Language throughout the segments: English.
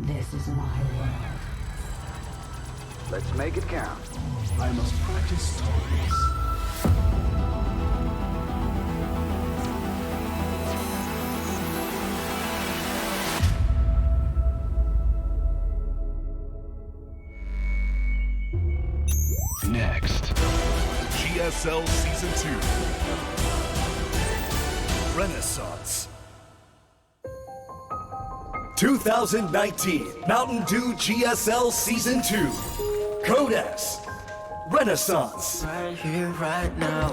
This is my world. Let's make it count. I must practice stories. Next, GSL Season 2 Renaissance. 2019 Mountain Dew GSL Season 2 Code S Renaissance. Right here, right now.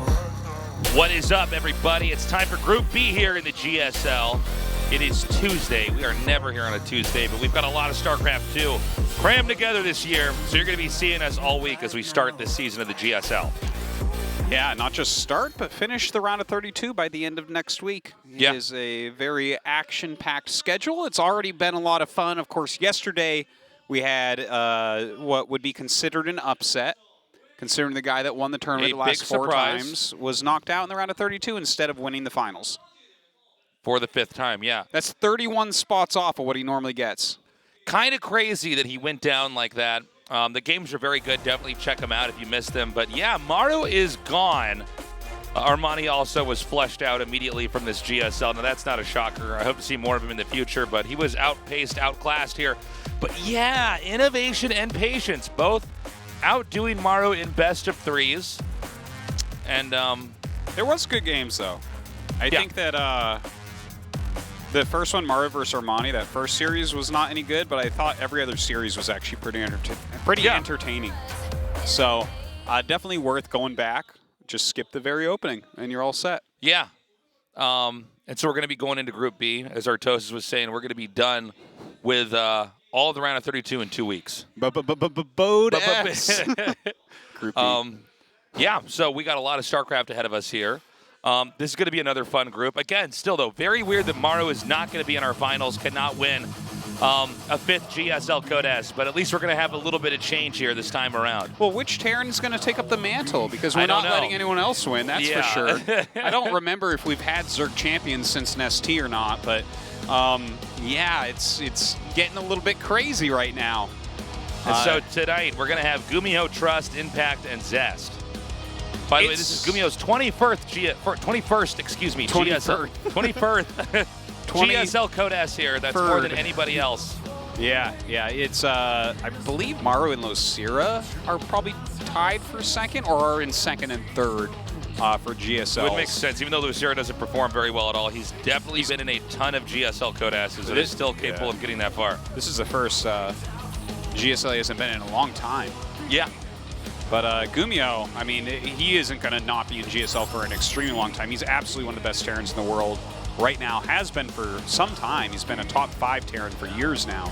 What is up, everybody? It's time for Group B here in the GSL. It is Tuesday. We are never here on a Tuesday, but we've got a lot of StarCraft 2 crammed together this year, so you're going to be seeing us all week as we start this season of the GSL. Yeah, not just start, but finish the round of 32 by the end of next week. Yeah. It is a very action-packed schedule. It's already been a lot of fun. Of course, yesterday we had what would be considered an upset, considering the guy that won the tournament the last 4 times was knocked out in the round of 32 instead of winning the finals. For the 5th time, yeah. That's 31 spots off of what he normally gets. Kind of crazy that he went down like that. The games are very good. Definitely check them out if you missed them. But yeah, Maru is gone. Armani also was flushed out immediately from this GSL. Now, that's not a shocker. I hope to see more of him in the future, but he was outpaced, outclassed here. But yeah, innovation and patience, both outdoing Maru in best of 3s. And there was good games, though. I think that the first one, Maru versus Armani, that first series was not any good, but I thought every other series was actually pretty entertaining. So definitely worth going back. Just skip the very opening, and you're all set. Yeah. And so we're going to be going into Group B. As Artosis was saying, we're going to be done with all of the round of 32 in 2 weeks. Bode S. Group B. Yeah, so we got a lot of StarCraft ahead of us here. This is going to be another fun group. Again, still, though, very weird that Maru is not going to be in our finals, cannot win a 5th GSL Code S, but at least we're going to have a little bit of change here this time around. Well, which Terran is going to take up the mantle? Because we're not letting anyone else win, that's for sure. I don't remember if we've had Zerg champions since Nest or not, but yeah, it's getting a little bit crazy right now. So tonight, we're going to have GuMiho, Trust, Impact, and Zest. By the way, this is GuMiho's 21st GSL Code S here. That's more than anybody else. Yeah, it's, I believe Maru and Losira are probably tied for 2nd or are in 2nd and 3rd for GSL. Would make sense. Even though Losira doesn't perform very well at all, he's definitely been in a ton of GSL Code S's and is still capable of getting that far. This is the first GSL he hasn't been in a long time. Yeah. But GuMiho, I mean, he isn't going to not be in GSL for an extremely long time. He's absolutely one of the best Terrans in the world right now. Has been for some time. He's been a top 5 Terran for years now.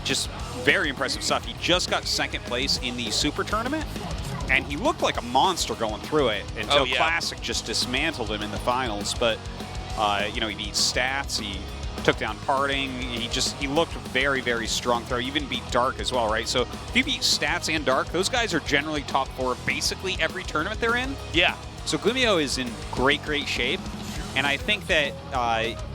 Just very impressive stuff. He just got 2nd place in the Super Tournament, and he looked like a monster going through it until Classic just dismantled him in the finals. But, you know, he beat Stats. He took down Parting. He looked very, very strong there. He even beat Dark as well, right? So if you beat Stats and Dark, those guys are generally top 4 basically every tournament they're in. Yeah. So GuMiho is in great shape, and I think that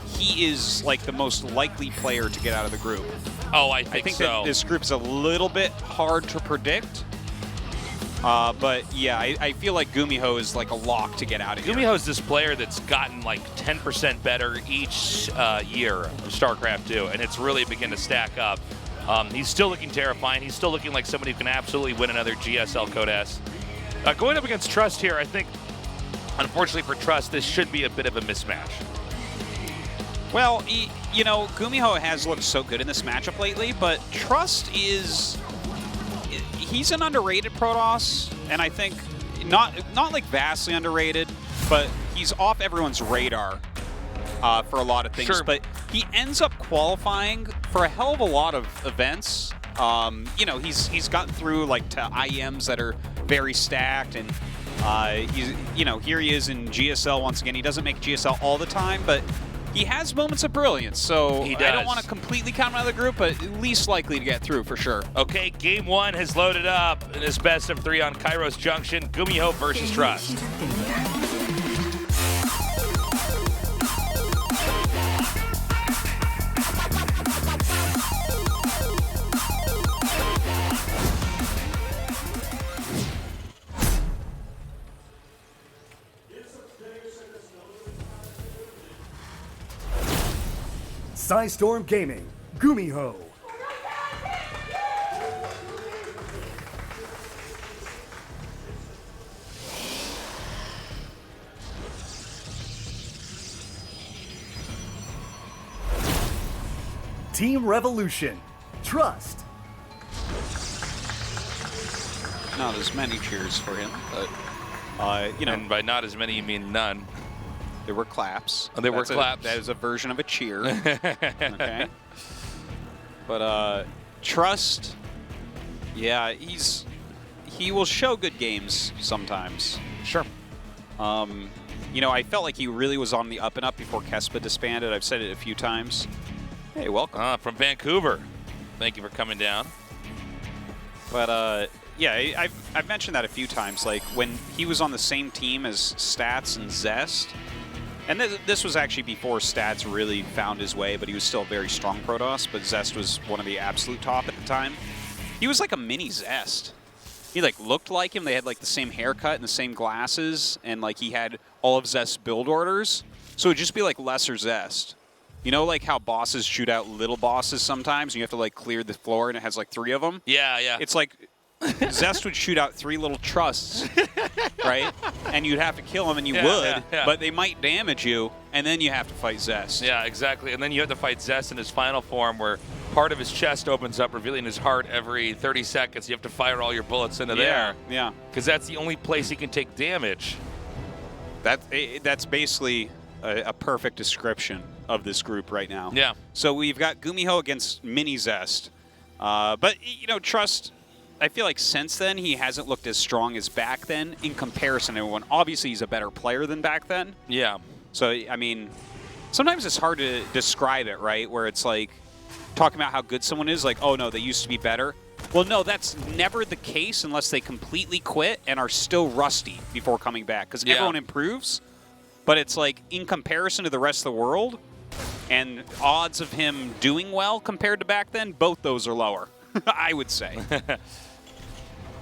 he is like the most likely player to get out of the group. Oh, I think so. That this group is a little bit hard to predict. But yeah, I feel like GuMiho is like a lock to get out of here. GuMiho is this player that's gotten like 10% better each year of StarCraft 2, and it's really begun to stack up. He's still looking terrifying. He's still looking like somebody who can absolutely win another GSL Code S. Going up against Trust here, I think, unfortunately for Trust, this should be a bit of a mismatch. Well, you know, GuMiho has looked so good in this matchup lately, but Trust is... He's an underrated Protoss, and I think not like vastly underrated, but he's off everyone's radar for a lot of things. Sure. But he ends up qualifying for a hell of a lot of events. You know, he's gotten through like to IEMs that are very stacked, and he's, you know, here he is in GSL once again. He doesn't make GSL all the time, but he has moments of brilliance, so I don't want to completely count him out of the group, but least likely to get through for sure. Okay, game 1 has loaded up in this best of 3 on Kairos Junction. GuMiho versus Trust. Storm Gaming, GuMiho. Team Revolution, Trust. Not as many cheers for him, but you know, And by not as many, you mean none. there were claps. Oh, there were claps. That is a version of a cheer. Okay. But Trust, yeah, he will show good games sometimes. Sure. You know, I felt like he really was on the up and up before Kespa disbanded. I've said it a few times. Hey, welcome. From Vancouver. Thank you for coming down. But yeah, I've mentioned that a few times. Like when he was on the same team as Stats and Zest, and this was actually before Stats really found his way, but he was still a very strong Protoss. But Zest was one of the absolute top at the time. He was like a mini Zest. He like looked like him. They had like the same haircut and the same glasses, and like he had all of Zest's build orders. So it'd just be like lesser Zest. You know, like how bosses shoot out little bosses sometimes, and you have to like clear the floor, and it has like 3 of them. Yeah, yeah. It's like Zest would shoot out 3 little trusts, right? And you'd have to kill them, and you would, but they might damage you, and then you have to fight Zest. Yeah, exactly. And then you have to fight Zest in his final form, where part of his chest opens up, revealing his heart every 30 seconds. You have to fire all your bullets into there. Yeah. Because that's the only place he can take damage. That's basically a perfect description of this group right now. Yeah. So we've got GuMiho against Mini Zest. But, you know, Trust, I feel like since then he hasn't looked as strong as back then in comparison to everyone. Obviously, he's a better player than back then. Yeah. So, I mean, sometimes it's hard to describe it, right? Where it's like talking about how good someone is, like, oh, no, they used to be better. Well, no, that's never the case unless they completely quit and are still rusty before coming back. Because everyone improves. But it's like, in comparison to the rest of the world, and odds of him doing well compared to back then, both those are lower, I would say.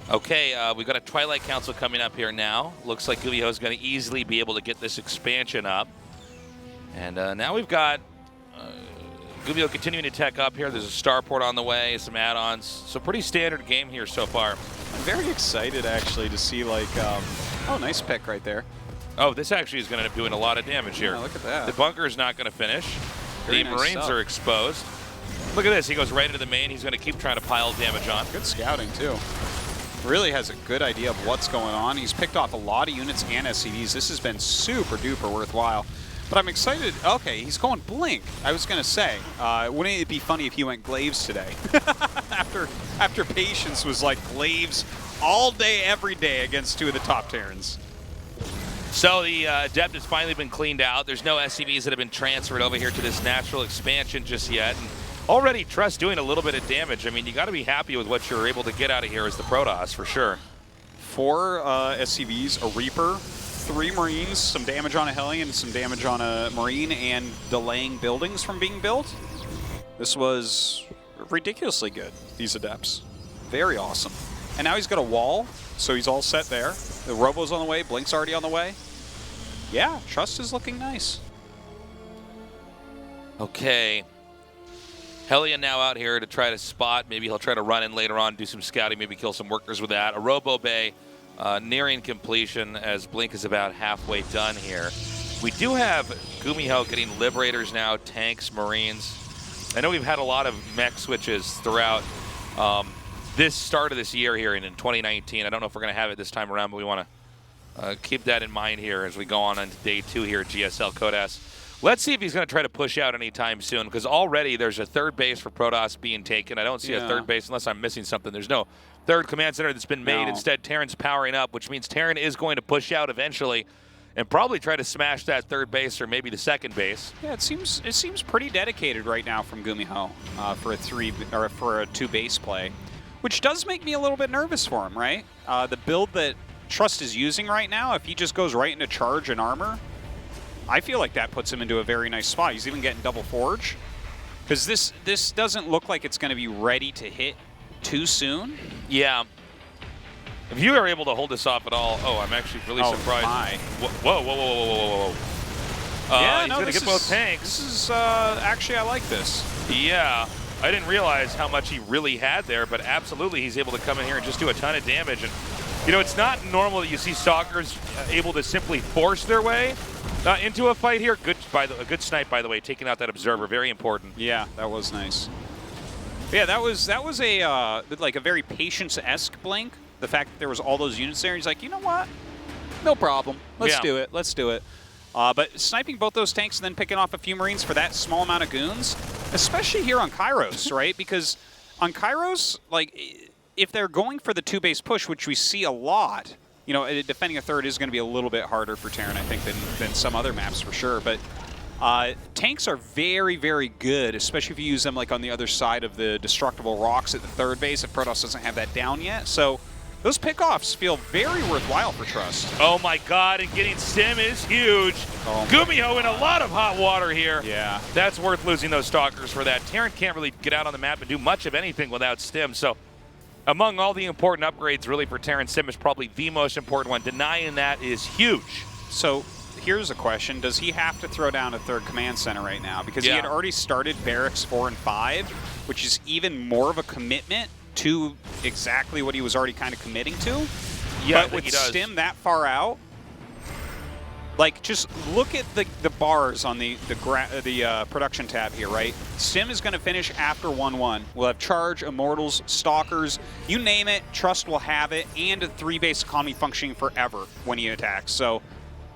Okay, we've got a Twilight Council coming up here now. Looks like GuMiho is going to easily be able to get this expansion up. And now we've got GuMiho continuing to tech up here. There's a starport on the way, some add-ons. So pretty standard game here so far. I'm very excited, actually, to see, like, oh, nice pick right there. Oh, this actually is going to end up doing a lot of damage here. Yeah, look at that. The bunker is not going to finish. Very the nice Marines stuff. are exposed. Look at this. He goes right into the main. He's going to keep trying to pile damage on. Good scouting, too. Really has a good idea of what's going on. He's picked off a lot of units and SCVs. This has been super duper worthwhile. But I'm excited. Okay, he's going Blink. I was going to say, wouldn't it be funny if he went Glaives today? after Patience was like Glaives all day, every day against 2 of the top Terrans. So the Adept has finally been cleaned out. There's no SCVs that have been transferred over here to this natural expansion just yet. And already Trust doing a little bit of damage. I mean, you got to be happy with what you're able to get out of here as the Protoss, for sure. 4 SCVs, a Reaper, 3 Marines, some damage on a Hellion, some damage on a Marine, and delaying buildings from being built. This was ridiculously good, these Adepts. Very awesome. And now he's got a wall, so he's all set there. The Robo's on the way, Blink's already on the way. Yeah, Trust is looking nice. Okay. Hellion now out here to try to spot. Maybe he'll try to run in later on, do some scouting, maybe kill some workers with that. A Robo Bay nearing completion as Blink is about halfway done here. We do have GuMiho getting Liberators now, tanks, Marines. I know we've had a lot of mech switches throughout this start of this year here in 2019. I don't know if we're going to have it this time around, but we want to keep that in mind here as we go on into day 2 here at GSL Codas. Let's see if he's going to try to push out anytime soon, because already there's a 3rd base for Protoss being taken. I don't see a 3rd base unless I'm missing something. There's no 3rd command center that's been made. No. Instead, Terran's powering up, which means Terran is going to push out eventually and probably try to smash that 3rd base or maybe the 2nd base. Yeah, it seems pretty dedicated right now from GuMiho for a 2 base play, which does make me a little bit nervous for him, right? The build that Trust is using right now, if he just goes right into charge and armor, I feel like that puts him into a very nice spot. He's even getting double forge. Because this doesn't look like it's going to be ready to hit too soon. Yeah. If you are able to hold this off at all, I'm actually really surprised. My. Whoa. Yeah, he's no, going to this get both is- tanks. This is, actually, I like this. Yeah. I didn't realize how much he really had there, but absolutely he's able to come in here and just do a ton of damage. And, you know, it's not normal that you see stalkers able to simply force their way into a fight here. A good snipe, by the way, taking out that observer. Very important. Yeah, that was nice. Yeah, that was a like a very patience-esque blink. The fact that there was all those units there, he's like, you know what? No problem. Let's do it. Let's do it. But sniping both those tanks and then picking off a few Marines for that small amount of goons, especially here on Kairos, right? Because on Kairos, like, if they're going for the 2-base push, which we see a lot, you know, defending a third is going to be a little bit harder for Terran, I think, than some other maps for sure. But tanks are very, very good, especially if you use them like on the other side of the destructible rocks at the third base if Protoss doesn't have that down yet. So those pickoffs feel very worthwhile for Trust. Oh my God, and getting Stim is huge. GuMiho in a lot of hot water here. Yeah. That's worth losing those stalkers for that. Terran can't really get out on the map and do much of anything without Stim. So among all the important upgrades really for Terran, Stim is probably the most important one. Denying that is huge. So here's a question. Does he have to throw down a third command center right now? Because he had already started Barracks 4 and 5, which is even more of a commitment to exactly what he was already kind of committing to. Yeah, but with Stim that far out, like, just look at the bars on the production tab here, right? Stim is going to finish after 1-1. We'll have Charge, Immortals, Stalkers, you name it, Trust will have it, and a 3-base economy functioning forever when he attacks. So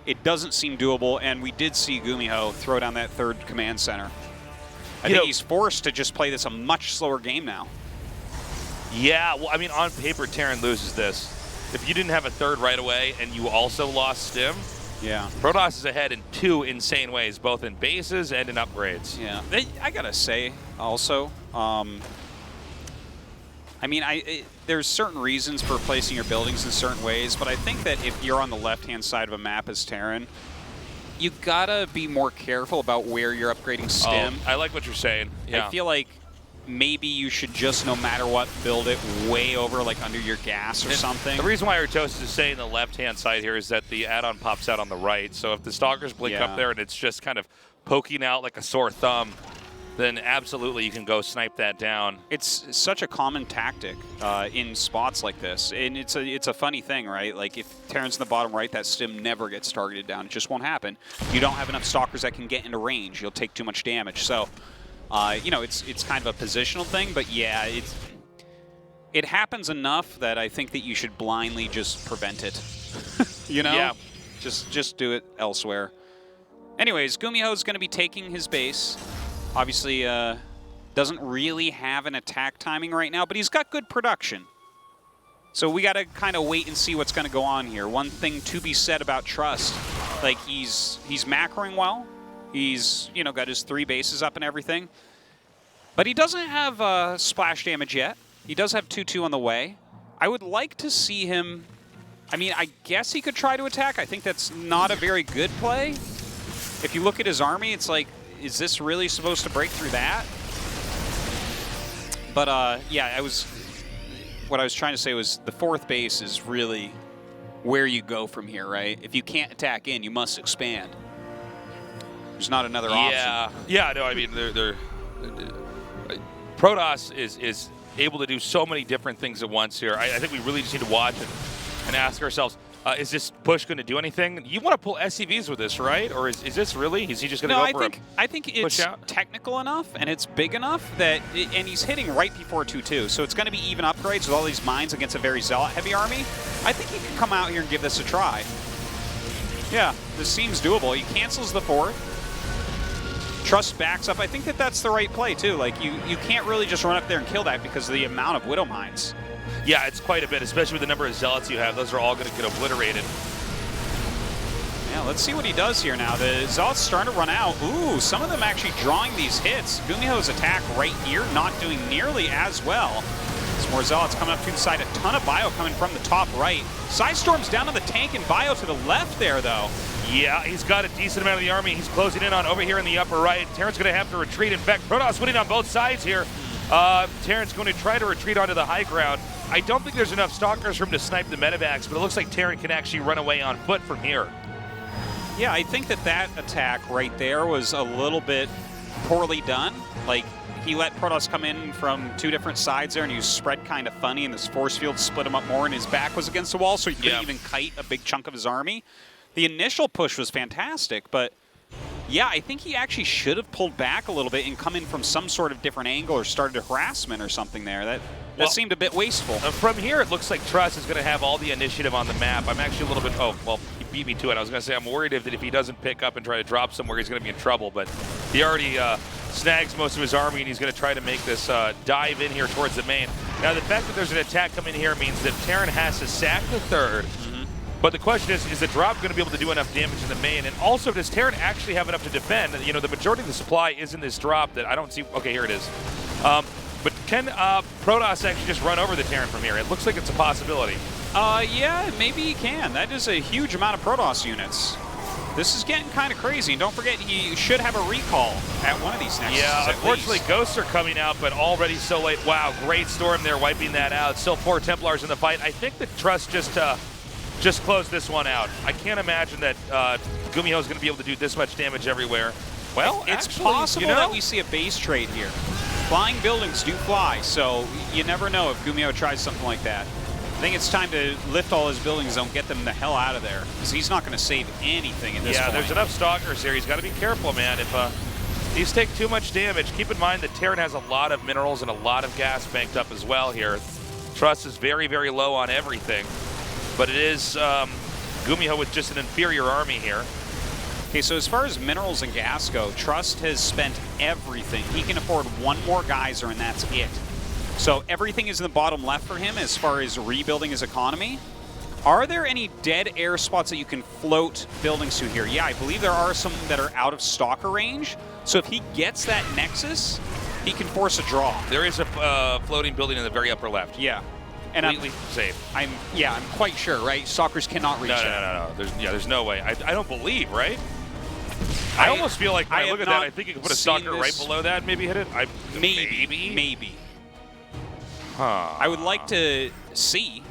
it doesn't seem doable, and we did see GuMiho throw down that third command center. I think he's forced to just play this a much slower game now. Yeah, well, I mean, on paper, Terran loses this. If you didn't have a third right away and you also lost Stim, yeah, Protoss is ahead in 2 insane ways, both in bases and in upgrades. Yeah, I gotta say also, I mean, there's certain reasons for placing your buildings in certain ways, but I think that if you're on the left-hand side of a map as Terran, you gotta be more careful about where you're upgrading Stim. I like what you're saying. Yeah. I feel like maybe you should just, no matter what, build it way over, like under your gas or something. The reason why Artosis is saying the left-hand side here is that the add-on pops out on the right. So if the Stalkers blink up there and it's just kind of poking out like a sore thumb, then absolutely you can go snipe that down. It's such a common tactic in spots like this, and it's a funny thing, right? Like, if Terran's in the bottom right, that Stim never gets targeted down. It just won't happen. You don't have enough Stalkers that can get into range. You'll take too much damage. So, you know, it's kind of a positional thing, but yeah, it happens enough that I think that you should blindly just prevent it. You know? Yeah. Just do it elsewhere. Anyways, GuMiho's going to be taking his base. Obviously, doesn't really have an attack timing right now, but he's got good production. So we got to kind of wait and see what's going to go on here. One thing to be said about Trust, like, he's macroing well. He's, you know, got his 3 bases up and everything. But he doesn't have splash damage yet. He does have 2-2 on the way. I would like to see him... I mean, I guess he could try to attack. I think that's not a very good play. If you look at his army, it's like, is this really supposed to break through that? But, yeah, what I was trying to say was the 4th base is really where you go from here, right? If you can't attack in, you must expand. There's not another option. Yeah, no, I mean, Protoss is able to do so many different things at once here. I think we really just need to watch it and ask ourselves, is this push going to do anything? You want to pull SCVs with this, right? Or is this really? Is he just going to go for I think it's technical enough and it's big enough that, and he's hitting right before 2-2, so it's going to be even upgrades with all these mines against a very zealot-heavy army. I think he can come out here and give this a try. Yeah, this seems doable. He cancels the 4th. Trust backs up. I think that that's the right play, too. Like, you can't really just run up there and kill that because of the amount of Widow Mines. Yeah, it's quite a bit, especially with the number of Zealots you have. Those are all going to get obliterated. Yeah, let's see what he does here now. The Zealots starting to run out. Ooh, some of them actually drawing these hits. GuMiho's attack right here not doing nearly as well. Some more Zealots coming up to the side. A ton of Bio coming from the top right. Sidestorm's down on the tank and Bio to the left there, though. Yeah, he's got a decent amount of the army. He's closing in on over here in the upper right. Terran's going to have to retreat. In fact, Protoss winning on both sides here. Terran's going to try to retreat onto the high ground. I don't think there's enough Stalkers for him to snipe the medevacs, but it looks like Terran can actually run away on foot from here. Yeah, I think that attack right there was a little bit poorly done. Like, he let Protoss come in from 2 different sides there, and he was spread kind of funny, and this force field split him up more, and his back was against the wall, so he couldn't even kite a big chunk of his army. The initial push was fantastic, but yeah, I think he actually should have pulled back a little bit and come in from some sort of different angle or started a harassment or something there. That seemed a bit wasteful. From here, it looks like Trust is going to have all the initiative on the map. I'm actually a little bit, oh, well, he beat me to it. I was going to say I'm worried that if he doesn't pick up and try to drop somewhere, he's going to be in trouble, but he already snags most of his army, and he's going to try to make this dive in here towards the main. Now, the fact that there's an attack coming here means that Terran has to sack the third. But the question is the drop going to be able to do enough damage in the main? And also, does Terran actually have enough to defend? You know, the majority of the supply is in this drop that I don't see. Okay, here it is. But can Protoss actually just run over the Terran from here? It looks like it's a possibility. Yeah, maybe he can. That is a huge amount of Protoss units. This is getting kind of crazy. And don't forget, he should have a recall at one of these nexuses. Yeah, unfortunately, Ghosts are coming out, but already so late. Wow, great Storm there, wiping that out. Still 4 Templars in the fight. I think the Trust just close this one out. I can't imagine that GuMiho is going to be able to do this much damage everywhere. Well, it's actually, possible that we see a base trade here. Flying buildings do fly, so you never know if GuMiho tries something like that. I think it's time to lift all his buildings and get them the hell out of there, because he's not going to save anything at this point. Yeah, there's enough Stalkers here. He's got to be careful, man. If these take too much damage, keep in mind that Terran has a lot of minerals and a lot of gas banked up as well here. Trust is very, very low on everything. But it is GuMiho with just an inferior army here. Okay, so as far as minerals and gas go, Trust has spent everything. He can afford 1 more geyser, and that's it. So everything is in the bottom left for him as far as rebuilding his economy. Are there any dead air spots that you can float buildings to here? Yeah, I believe there are some that are out of stalker range. So if he gets that Nexus, he can force a draw. There is a floating building in the very upper left. Yeah. And completely safe. I'm quite sure, right? Stalkers cannot reach it. No. There's no way. I don't believe, right? I almost feel like when I look at that, I think you could put a stalker right below that, maybe hit it. Maybe. Huh. I would like to see.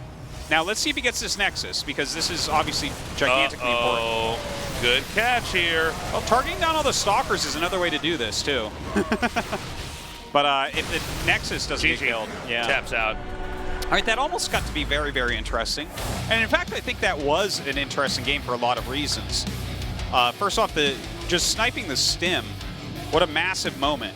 Now let's see if he gets this Nexus, because this is obviously gigantically important. Good catch here. Well, targeting down all the stalkers is another way to do this too. But if the Nexus doesn't get killed, taps out. All right, that almost got to be very, very interesting. And in fact, I think that was an interesting game for a lot of reasons. First off, just sniping the stim, what a massive moment.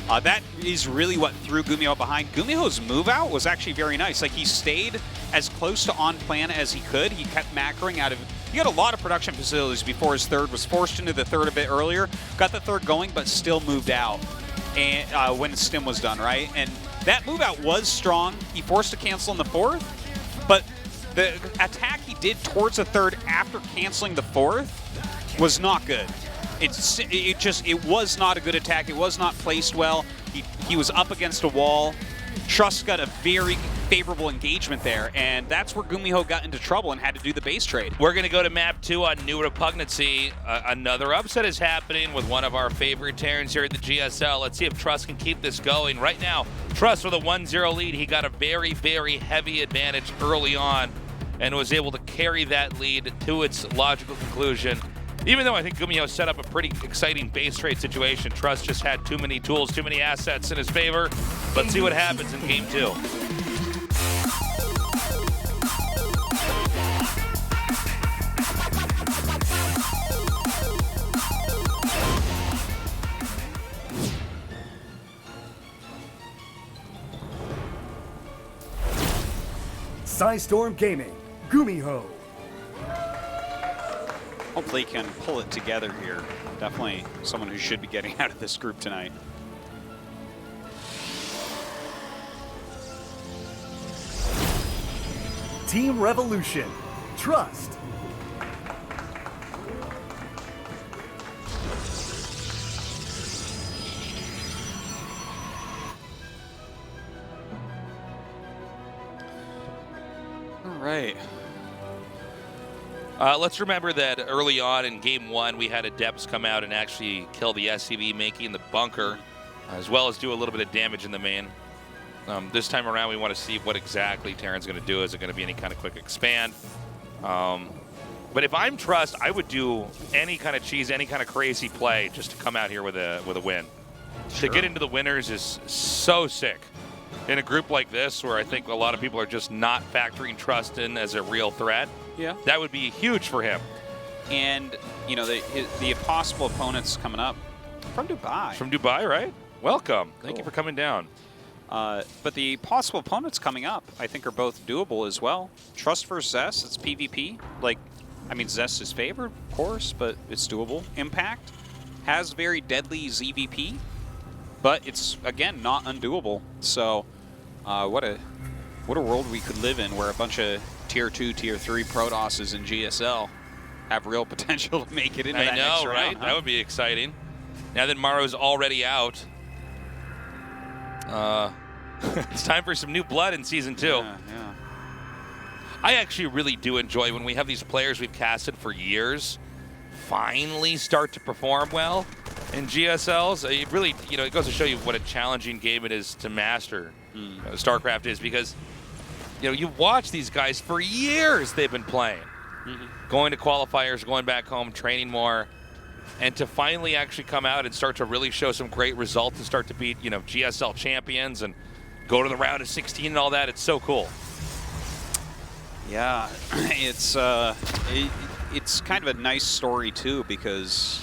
That is really what threw GuMiho behind. GuMiho's move out was actually very nice. Like, he stayed as close to on plan as he could. He kept macroing out of... He had a lot of production facilities before his third, was forced into the third a bit earlier, got the third going, but still moved out and when the stim was done, right? And that move out was strong. He forced a cancel in the fourth, but the attack he did towards the third after canceling the fourth was not good. It was not a good attack. It was not placed well. He was up against a wall. Trust got a very favorable engagement there, and that's where GuMiho got into trouble and had to do the base trade. We're going to go to map 2 on New Repugnancy. Another upset is happening with one of our favorite Terrans here at the GSL. Let's see if Trust can keep this going. Right now, Trust with a 1-0 lead. He got a very, very heavy advantage early on and was able to carry that lead to its logical conclusion. Even though I think GuMiho set up a pretty exciting base trade situation, Trust just had too many tools, too many assets in his favor. Let's see what happens in game 2. Storm Gaming, GuMiho. Hopefully he can pull it together here. Definitely someone who should be getting out of this group tonight. Team Revolution, Trust. All right. Let's remember that early on in game 1, we had Adepts come out and actually kill the SCV, making the bunker, as well as do a little bit of damage in the main. This time around, we want to see what exactly Terran's going to do. Is it going to be any kind of quick expand? But if I'm Trust, I would do any kind of cheese, any kind of crazy play just to come out here with a win. Sure. To get into the winners is so sick. In a group like this, where I think a lot of people are just not factoring Trust in as a real threat, Yeah. that would be huge for him. And, you know, the possible opponents coming up from Dubai. From Dubai, right? Welcome. Thank you Cool. for coming down. But the possible opponents coming up, I think, are both doable as well. Trust versus Zest, it's PvP. Like, I mean, Zest is favored, of course, but it's doable. Impact has very deadly ZVP, but it's, again, not undoable. So, what a world we could live in where a bunch of Tier 2, Tier 3 Protosses in GSL have real potential to make it into that next round. Right? Huh? That would be exciting. Now that Maro's already out, it's time for some new blood in Season 2. Yeah. I actually really do enjoy when we have these players we've casted for years finally start to perform well in GSLs. It really, it goes to show you what a challenging game it is to master. StarCraft is, because, you watch these guys for years they've been playing. Going to qualifiers, going back home, training more, and to finally actually come out and start to really show some great results and start to beat, GSL champions and go to the round of 16 and all that, it's so cool. Yeah, it's kind of a nice story too, because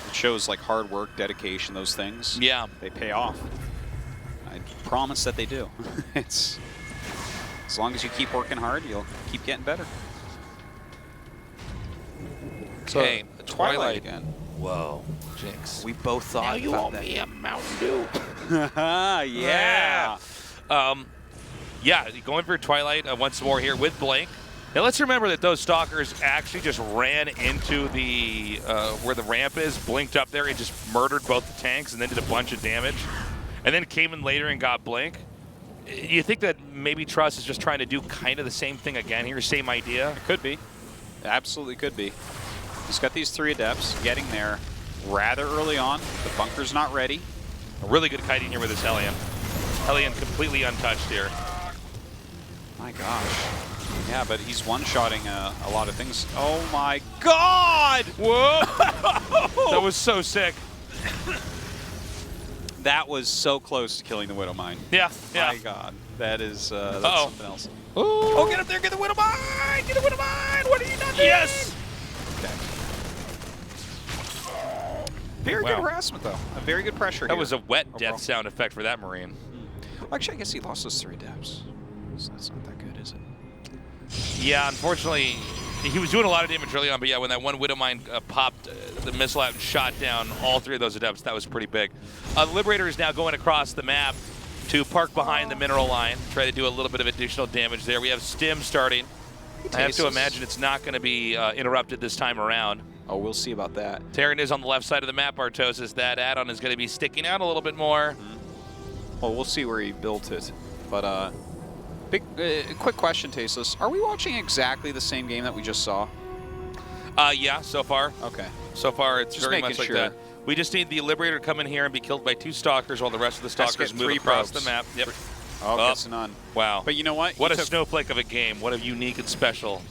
it shows like hard work, dedication, those things. Yeah, they pay off. I promise that they do. It's as long as you keep working hard, you'll keep getting better. Okay, So, Twilight again. Whoa, Jinx. We both thought Now you about owe that. me a Mountain Dew. Yeah. Yeah, going for Twilight once more here with Blink. Now let's remember that those stalkers actually just ran into the where the ramp is, blinked up there, and just murdered both the tanks, and then did a bunch of damage, and then came in later and got Blink. You think that maybe Trust is just trying to do kind of the same thing again here, same idea? It could be. It absolutely could be. He's got these 3 adepts getting there rather early on. The bunker's not ready. A really good kiting here with his Hellion. Hellion completely untouched here. My gosh. Yeah, but he's one-shotting a lot of things. Oh my God! Whoa! That was so sick. That was so close to killing the Widowmine. Yeah, yeah. My God. That is that's something else. Ooh. Oh, get up there, get the Widowmine! Get the Widowmine! What are you doing? Yes! Okay. Very good harassment, though. A very good pressure That here. was a wet overall. death sound effect for that Marine. Actually, I guess he lost those 3 adepts. So that's not that good, is it? Yeah, unfortunately, he was doing a lot of damage early on, but yeah, when that one Widowmine popped the missile out and shot down all 3 of those adepts, that was pretty big. The Liberator is now going across the map to park behind the mineral line, try to do a little bit of additional damage there. We have Stim starting. I have to imagine it's not going to be interrupted this time around. Oh, we'll see about that. Terran is on the left side of the map, Artosis. That add-on is going to be sticking out a little bit more. Well, we'll see where he built it. But quick question, Tasteless. Are we watching exactly the same game that we just saw? Yeah, so far. Okay. So far, it's Just very much making like sure. that. We just need the Liberator to come in here and be killed by 2 Stalkers while the rest of the Has to Stalkers get move 3 across probes. the map. Yep. Oh, gets none. Wow. But you know what? What He a took- snowflake of a game. What a unique and special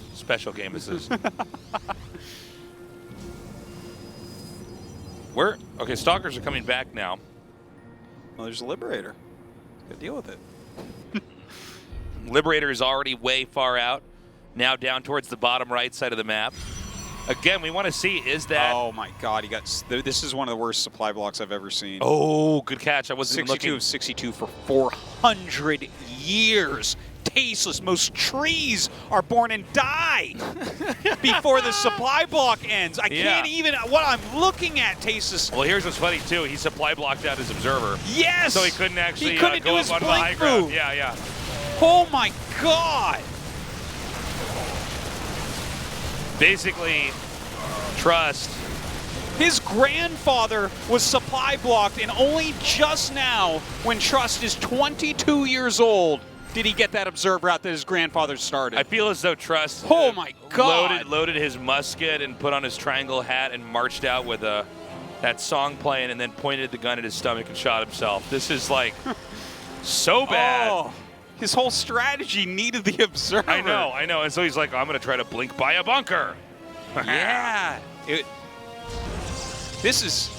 game this is. Okay, Stalkers are coming back now. Well, there's a Liberator. Good deal with it. Liberator is already way far out. Now down towards the bottom right side of the map. Again, we want to see, is that... Oh my God, this is one of the worst supply blocks I've ever seen. Oh, good catch. I wasn't even 62 looking. of 62 for 400 years. Tasteless. Most trees are born and die before the supply block ends. I can't even, what I'm looking at, Tasteless. Well, here's what's funny, too. He supply blocked out his observer. Yes! So he couldn't actually do go his up onto the high blink ground. move. Yeah, yeah. Oh my God! Basically, Trust. His grandfather was supply blocked, and only just now, when Trust is 22 years old, did he get that observer out that his grandfather started. I feel as though Trust Oh my God. loaded his musket and put on his triangle hat and marched out with that song playing and then pointed the gun at his stomach and shot himself. This is like so bad. Oh, his whole strategy needed the observer. I know. And so he's like, I'm going to try to blink by a bunker. Yeah. This is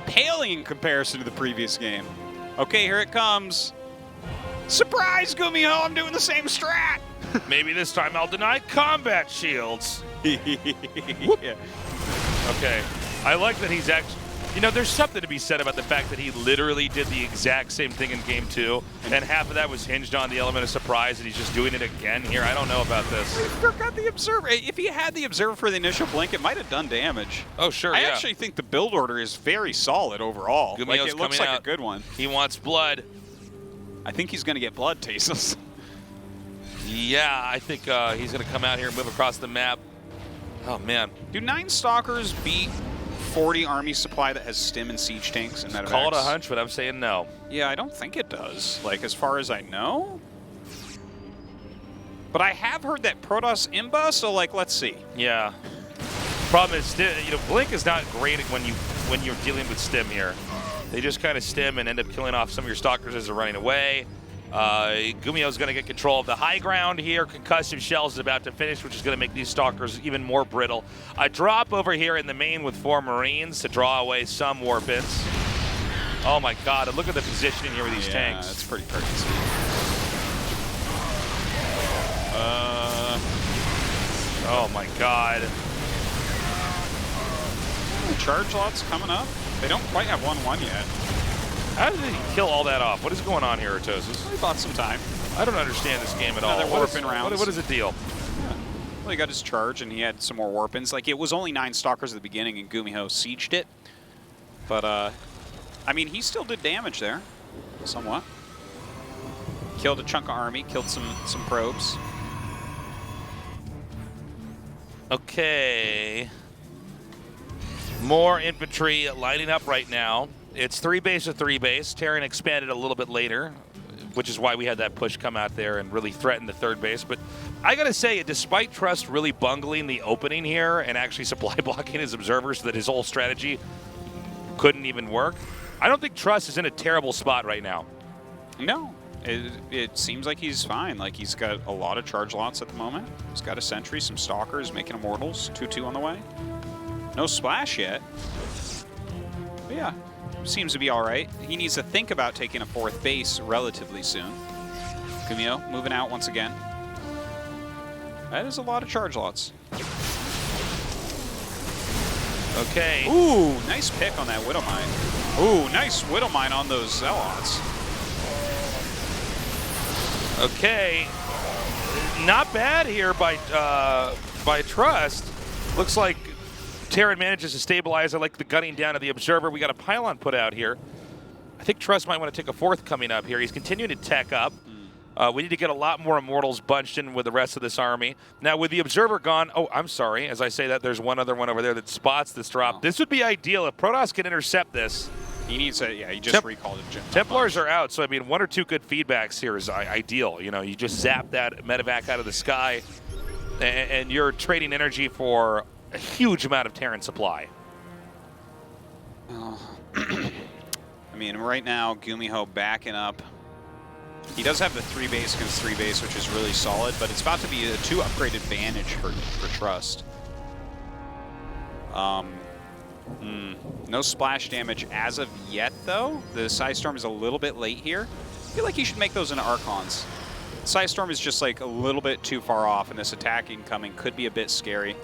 paling in comparison to the previous game. Okay, here it comes. Surprise, GuMiho, I'm doing the same strat. Maybe this time I'll deny combat shields. Yeah. Okay. I like that he's actually... You know, there's something to be said about the fact that he literally did the exact same thing in Game 2, and half of that was hinged on the element of surprise, and he's just doing it again here. I don't know about this. I forgot the Observer. If he had the Observer for the initial blink, it might have done damage. Oh, sure, I yeah. actually think the build order is very solid overall. GuMiho's Like, it looks coming like out. a good one. He wants blood. I think he's going to get blood, Tasteless. Yeah, I think he's going to come out here and move across the map. Oh, man. Do 9 Stalkers beat 40 army supply that has stim and siege tanks and medevacs? Call it a hunch, but I'm saying no. Yeah, I don't think it does. Like, as far as I know. But I have heard that Protoss Imba, so, like, let's see. Yeah. Problem is, you know, Blink is not great when you're dealing with stim here. They just kind of stim and end up killing off some of your stalkers as they're running away. GuMiho's going to get control of the high ground here. Concussive Shells is about to finish, which is going to make these stalkers even more brittle. A drop over here in the main with 4 Marines to draw away some warpins. Oh my God, and look at the positioning here with these tanks. Yeah, that's pretty crazy. Oh my God. Charge lots coming up. They don't quite have 1-1 yet. How did he kill all that off? What is going on here, Artosis? He bought some time. I don't understand this game at all. Another warpin rounds. What is the deal? Yeah. Well, he got his charge, and he had some more warpins. Like, it was only 9 Stalkers at the beginning, and GuMiho sieged it. But, I mean, he still did damage there, somewhat. Killed a chunk of army, killed some probes. Okay. More infantry lining up right now. It's 3 base to 3 base. Terran expanded a little bit later, which is why we had that push come out there and really threaten the 3rd base. But I gotta say, despite Trust really bungling the opening here and actually supply blocking his observers so that his whole strategy couldn't even work, I don't think Trust is in a terrible spot right now. No. It seems like he's fine. Like, he's got a lot of charge lots at the moment. He's got a sentry, some stalkers, making immortals. 2-2 on the way. No splash yet. But yeah, seems to be all right. He needs to think about taking a 4th base relatively soon. GuMiho moving out once again. That is a lot of charge lots. Okay. Ooh, nice pick on that Widowmine. Ooh, nice Widowmine on those Zealots. Okay, not bad here by Trust. Looks like Terran manages to stabilize. I like the gunning down of the Observer. We got a pylon put out here. I think Trust might want to take a 4th coming up here. He's continuing to tech up. We need to get a lot more Immortals bunched in with the rest of this army. Now, with the Observer gone, oh, I'm sorry. As I say that, there's one other one over there that spots this drop. This would be ideal. If Protoss can intercept this. He needs to, yeah, he just recalled it. Templars are out, so I mean, 1 or 2 good feedbacks here is ideal. You know, you just zap that medevac out of the sky, and you're trading energy for a huge amount of Terran supply. I mean, right now, GuMiho backing up. He does have the 3 base against 3 base, which is really solid, but it's about to be a 2 upgrade advantage for Trust. No splash damage as of yet, though. The Psystorm is a little bit late here. I feel like you should make those into Archons. Psystorm is just like a little bit too far off, and this attack incoming could be a bit scary.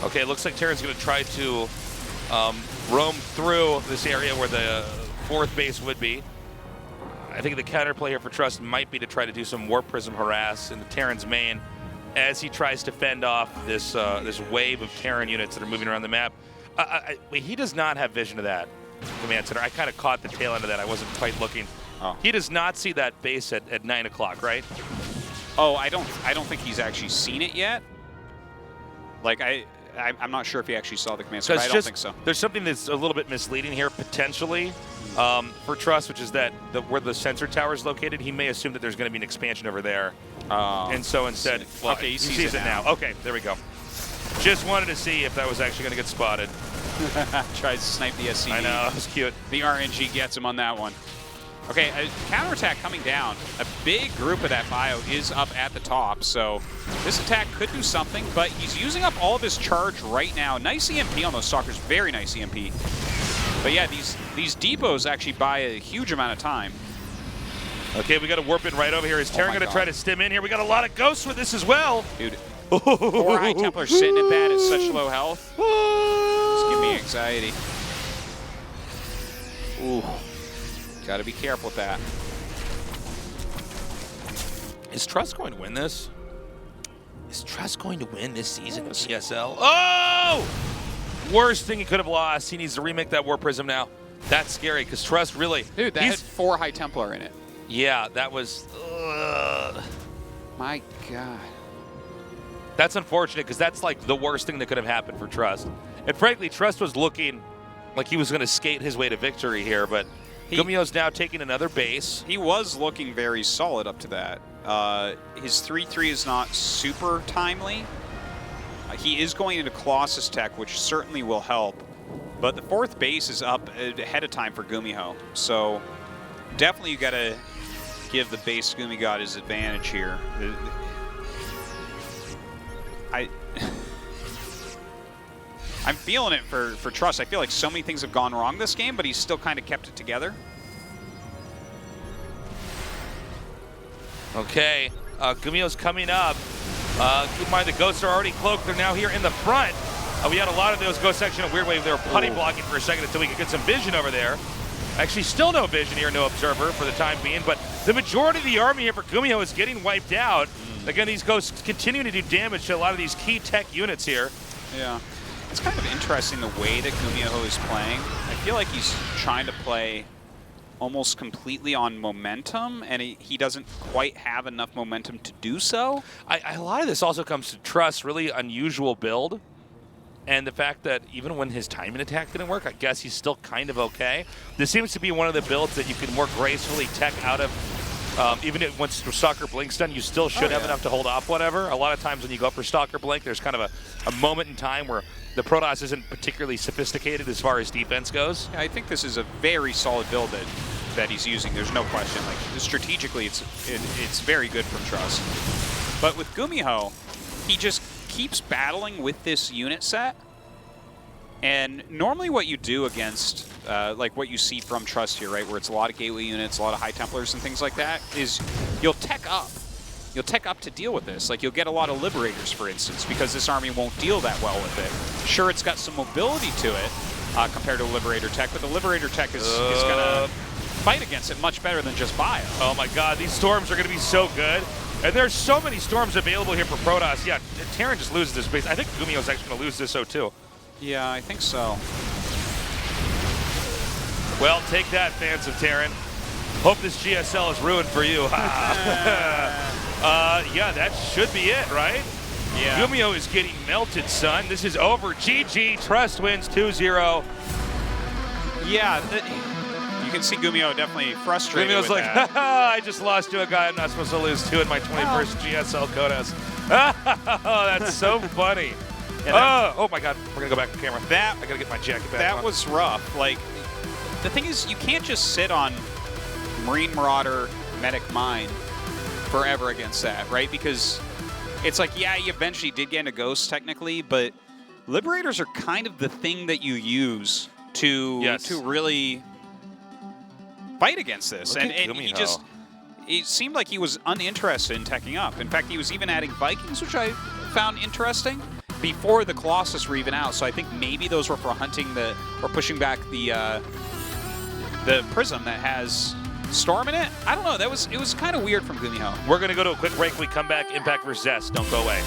Okay, it looks like Terran's going to try to roam through this area where the 4th base would be. I think the counterplay here for Trust might be to try to do some Warp Prism harass in the Terran's main as he tries to fend off this this wave of Terran units that are moving around the map. He does not have vision of that, Command Center. I kind of caught the tail end of that. I wasn't quite looking. Oh. He does not see that base at 9 o'clock, right? Oh, I don't think he's actually seen it yet. Like, I'm not sure if he actually saw the command center. I don't think so. There's something that's a little bit misleading here, potentially, for Trust, which is that where the sensor tower is located, he may assume that there's going to be an expansion over there. And so instead, well, okay, he sees it now. Okay, there we go. Just wanted to see if that was actually going to get spotted. Tries to snipe the SCV. I know, that was cute. The RNG gets him on that one. Okay, a counterattack coming down. A big group of that bio is up at the top, so this attack could do something, but he's using up all of his charge right now. Nice EMP on those Stalkers, very nice EMP. But yeah, these depots actually buy a huge amount of time. Okay, we got to warp in right over here. Is Terran going to try to stim in here? We got a lot of ghosts with this as well. Dude, 4 High Templars sitting at that at such low health. Just give me anxiety. Ooh. Gotta be careful with that. Is Trust going to win this? Is Trust going to win this season of GSL? Oh! Worst thing he could have lost. He needs to remake that War Prism now. That's scary, because Trust really... Dude, that had 4 High Templar in it. Yeah, that was... My God. That's unfortunate, because that's like the worst thing that could have happened for Trust. And frankly, Trust was looking like he was going to skate his way to victory here, but GuMiho's now taking another base. He was looking very solid up to that. His 3-3 is not super timely. He is going into Colossus tech, which certainly will help. But the 4th base is up ahead of time for GuMiho. So definitely you got to give the base GuMiGod his advantage here. I'm feeling it for Trust. I feel like so many things have gone wrong this game, but he's still kind of kept it together. Okay, GuMiho's coming up. Keep in mind the ghosts are already cloaked. They're now here in the front. We had a lot of those ghosts actually in a weird way. They were putty blocking for a second until we could get some vision over there. Actually, still no vision here, no observer for the time being, but the majority of the army here for GuMiho is getting wiped out. Again, these ghosts continuing to do damage to a lot of these key tech units here. Yeah. It's kind of interesting the way that GuMiho is playing. I feel like he's trying to play almost completely on momentum, and he doesn't quite have enough momentum to do so. A lot of this also comes to Trust, really unusual build. And the fact that even when his timing attack didn't work, I guess he's still kind of okay. This seems to be one of the builds that you can more gracefully tech out of. Even if once Stalker Blink's done, you still should have enough to hold off whatever. A lot of times when you go for Stalker Blink, there's kind of a moment in time where the Protoss isn't particularly sophisticated as far as defense goes. Yeah, I think this is a very solid build that he's using. There's no question. Like strategically, it's very good from Trust. But with GuMiho, he just keeps battling with this unit set. And normally what you do against, like what you see from Trust here, right, where it's a lot of gateway units, a lot of High Templars and things like that, is you'll tech up. You'll tech up to deal with this. Like you'll get a lot of Liberators, for instance, because this army won't deal that well with it. Sure, it's got some mobility to it compared to Liberator tech, but the Liberator tech is going to fight against it much better than just bio. Oh my God, these storms are going to be so good. And there's so many storms available here for Protoss. Yeah, Terran just loses this base. I think GuMiho's actually going to lose this too. Yeah, I think so. Well, take that, fans of Terran. Hope this GSL is ruined for you. Yeah, that should be it, right? Yeah. GuMiho is getting melted, son. This is over. GG. Trust wins 2-0. Yeah, you can see GuMiho definitely frustrated GuMiho's with like, that. I just lost to a guy I'm not supposed to lose to in my 21st GSL Kodas. Oh, that's so funny. Yeah, oh my God, we're gonna go back to camera. I gotta get my jacket back That on. was rough. Like, the thing is, you can't just sit on Marine Marauder, Medic Mine forever against that, right? Because it's like, yeah, you eventually did get into Ghost technically, but Liberators are kind of the thing that you use to really fight against this. And he just, it seemed like he was uninterested in teching up. In fact, he was even adding Vikings, which I found interesting, before the Colossus were even out. So I think maybe those were for hunting or pushing back the Prism that has Storm in it. I don't know. It was kind of weird from GuMiho. We're going to go to a quick break. We come back. Impact versus Zest. Don't go away.